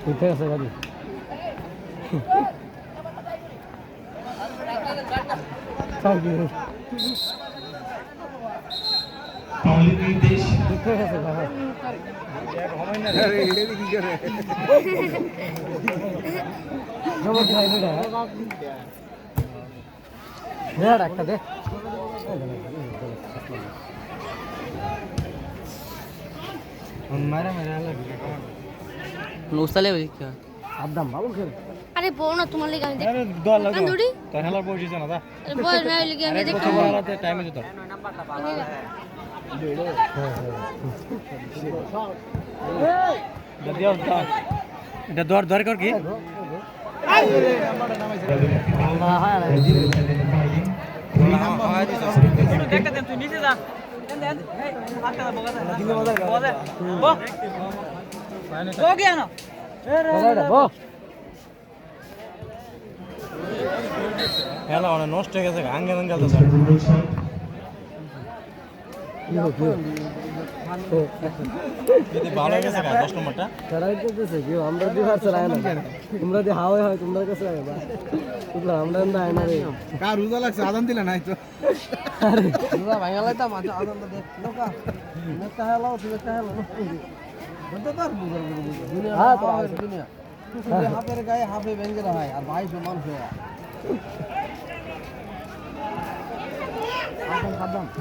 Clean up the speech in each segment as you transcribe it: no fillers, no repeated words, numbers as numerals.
কোথায় আছে গাড়ি? কোথায় আছে বাবা? একটা দে নোস্তালে পরীক্ষা আদাম ভালো খেলে আরে বউ না তোমার লেগে আমি দেখ আরে দল লাগা কান্দুরি তো হেলার পয়সা না দা বউ না লেগে আমি দেখ হেলাতে টাইমে যেত দিও দা এটা দর দর কর কি দেখতে দেন তুই নিচে যা দেন এই হাতটা বগা দে ও গিয়া না হেলা অনেক নষ্ট হয়ে গেছে আঙ্গে আঙ্গে গেল ভালো হয়ে গেছে 10 নম্বরটা চড়াই করতেছে কেউ আমরা দিবার চড়াই না তোমরা দিয়ে হাওয়াই হয় তোমরা কাছে আগে বা তোমরা আমরা না আয় না রে কার রোজা লাগছে আদান দিলে নাই তো তোমরা ভাঙালাই তা মাছ আদম দে লোকা নেতা হেলাও তুই নেতা হেলাও বন্ধ কর বুঝার দুনিয়া হ্যাঁ তো দুনিয়া হাফের গায়ে হাফে ভেঙে হয় আর ভাই সমান হয়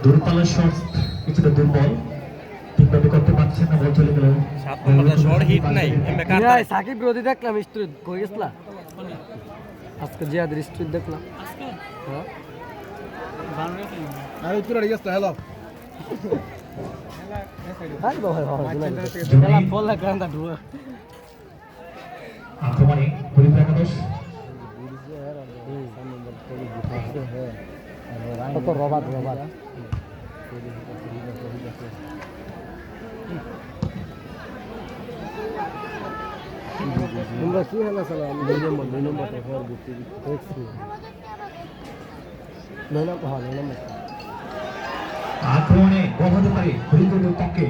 দূরপাল্লার শট কিছুটা দুর্বল ঠিকভাবে করতে পারছেন না বল চলে গেল 7 নম্বরটা শর্ট হিট নাই এমবে কাটা সাকিব বিরোধী দেখলাম স্ট্রিট কই গেছলা আজকে জিয়াদের স্ট্রিট দেখলাম হ্যাঁ আর উত্তর আড়ি গেছে হেলো হ্যাঁ ভাই খেলা বল লাগা না ঢুয়া আক্রমণে পরিবার একাদশ তো রবাত তোমরা কি হলো চলো আমি 2 নম্বর ঘর ঘুরতে দেখছি 9 নম্বর হল 9 নম্বর আক্রমণে গভাতে পারে হরিদ্রের পক্ষে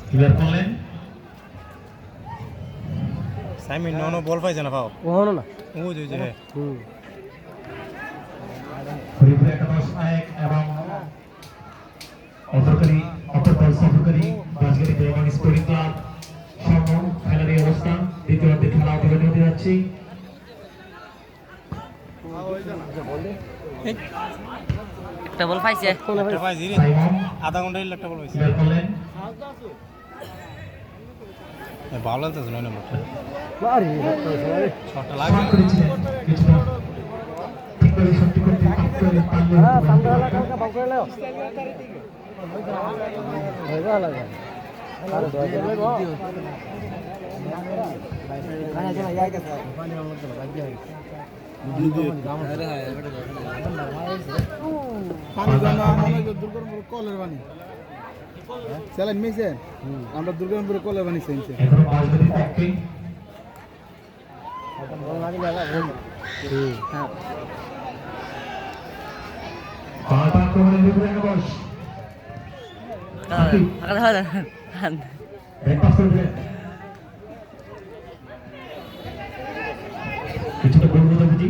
ক্লিয়ার করলেন সাইমিন নো বল পাইছে না পাও ও হলো না ও যে যে হরিদ্রের একাদশ নায়ক এবং অপরকারী অপরদল সফরকারী বাজগাড়ি দেওয়ান স্পোর্টিং ক্লাব সমন খেলার এই অবস্থান দ্বিতীয়ার্ধে খেলা অতিবাহিত হতে যাচ্ছে একটা বল পাইছে একটা পাইছি রে সাইমন আধা ঘন্টা হইলো একটা বল পাইছি ক্লিয়ার করলেন ভালো লাগতেছে 9 নম্বরটা আরে শটটা শট লাগবে করেছিলেন কিছুটা ঠিকভাবে শটটি করতে পারলেন হ্যাঁ সামনে वाला কালকা বাউ করে নাও হইবা লাগা আরে দয়া করে গো খানা চলা যাই গেছে পানি আমার তো ভাগ্য হয় পানি জানা মনে যে দুর্গাপুর কলের পানি চ্যালেঞ্জ মিছে আমরা দুর্গাপুর কলের পানি চাইছে এখন বাজগাড়ির পক্ষে বল লাগি লাগা হ্যাঁ বারবার আক্রমণে হরিদ্রের একাদশ ব্যাক পাস করে দিলেন কিছুটা গোল বোঝাবুঝি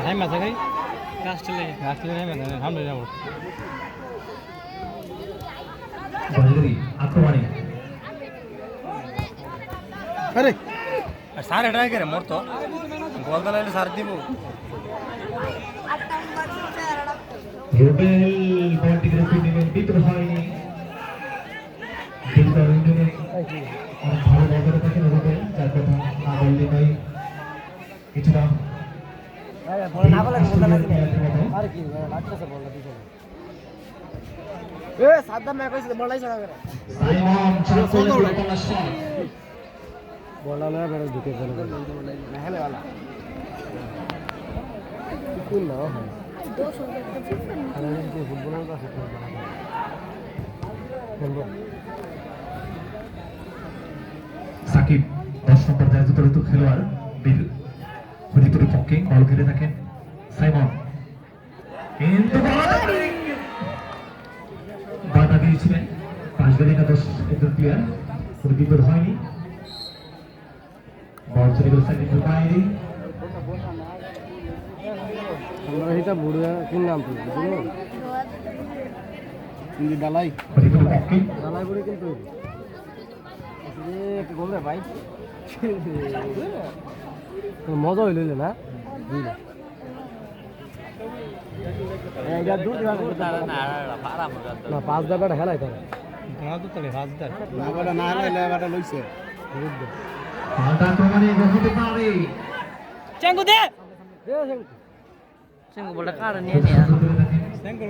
টাইম আছে ভাই কাস্টলে টাইম আছে সামনে যাব বাজগাড়ি আক্রমণে আরে স্যার এটা করে মোর তো বল দিলে স্যার দিব রুবেল বলটি গ্রুপে নেবেন ভিতর হয়নি ভিতর রুবেল অনেক ভালো বল করে থাকেন রুবেল যার কথা না বললে নয় কিছুটা আরে বল না বলে বল লাগি আরে কি লাগতেছে বল লাগি এ সাদ্দাম না কইছে বল লাইছ না করে সাইমন চালু করে বল শট বল না বেরে ঢুকে গেল না হেলে वाला কোন না হয় দোষ হয়ে গেছে আরে কি ফুটবলের কাছে সাকিব 10 নম্বর জাতীয় খেলোয়াড় হরিপুরের পক্ষে বল ঘিরে থাকেন সাইমন, কিন্তু বাধা দিয়েছিলেন বাঁশবেড় একাদশ একজন প্লেয়ার, কোনো বিপদ হয়নি। বল চলে গেল সাইডের বাইরে। আমরা এটা বুড়া কি নাম তো বুঝলো কিন্তু ডালাই হরিপুরের পক্ষে জালাই বুড়ি কিন্তু একটু বলবে ভাই মজা হইল না বুঝলে না 5 দাবাটা খেলাই তারা নাগাটা না হলে নাগাটা লইছে পাল্টা আক্রমণে হতে পারে। চেঙ্গু দে চেঙ্গু বলটা কার নিয়ে নিয়ে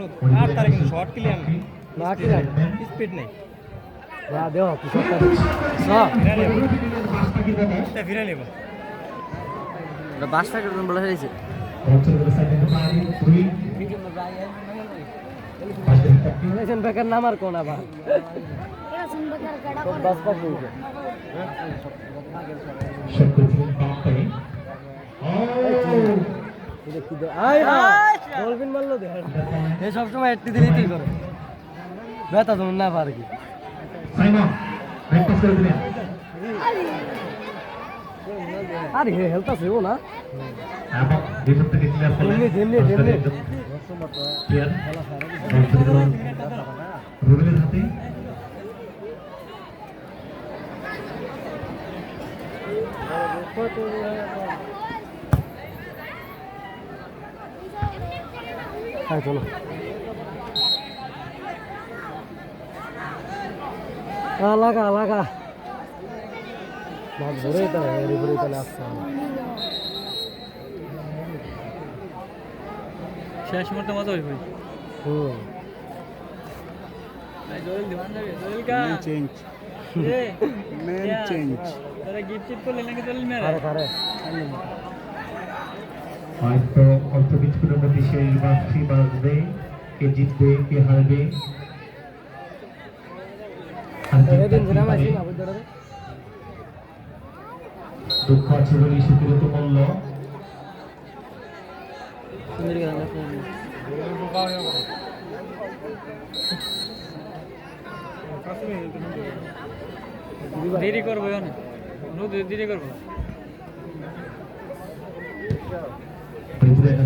না কি স্পিড নেই না দেও কি সরকার না ওটা বাস প্যাকেট বলে হয়েছে বল চলে গেল সাইডের বাইরে। দুই বাঁশবেড়ের পক্ষে ইলেকশন বেকার নামার কোন আবার তো বাস পাস হইছে শট করেছিলেন বাম পায়ে। এটা কি দে আই বলবিন মারলো দে এই সব সময় একটি দিলেই তুই করে ব্যথা তুমি না পারে কি সাইমন ব্যাক পাস করে দিলেন। আরে হেলথ আছে ও না এবং বিপদ থেকে ক্লিয়ার করলেন প্লেয়ার। বল চলে গেল রুবেলের হাতে। হ্যাঁ চলো লাগা লাগা ভাগ ধরে তো এর উপরে তাহলে আসছে শেষ মুহূর্তে মজা হইব হুম চেঞ্জ মেন চেঞ্জ আরে আরে হয়তো অল্প কিছুক্ষণের মধ্যে সেই বাঁশি বাজবে, কে জিতবে কে হারবে। আর জিততে এদিন কি দিনা পারে? মাসি না বুঝতে পারে দুঃখ আছে বলেই সুখের তো মূল্য। সুন্দর গেল দেরি করবো দেরি করবো হরিপুরের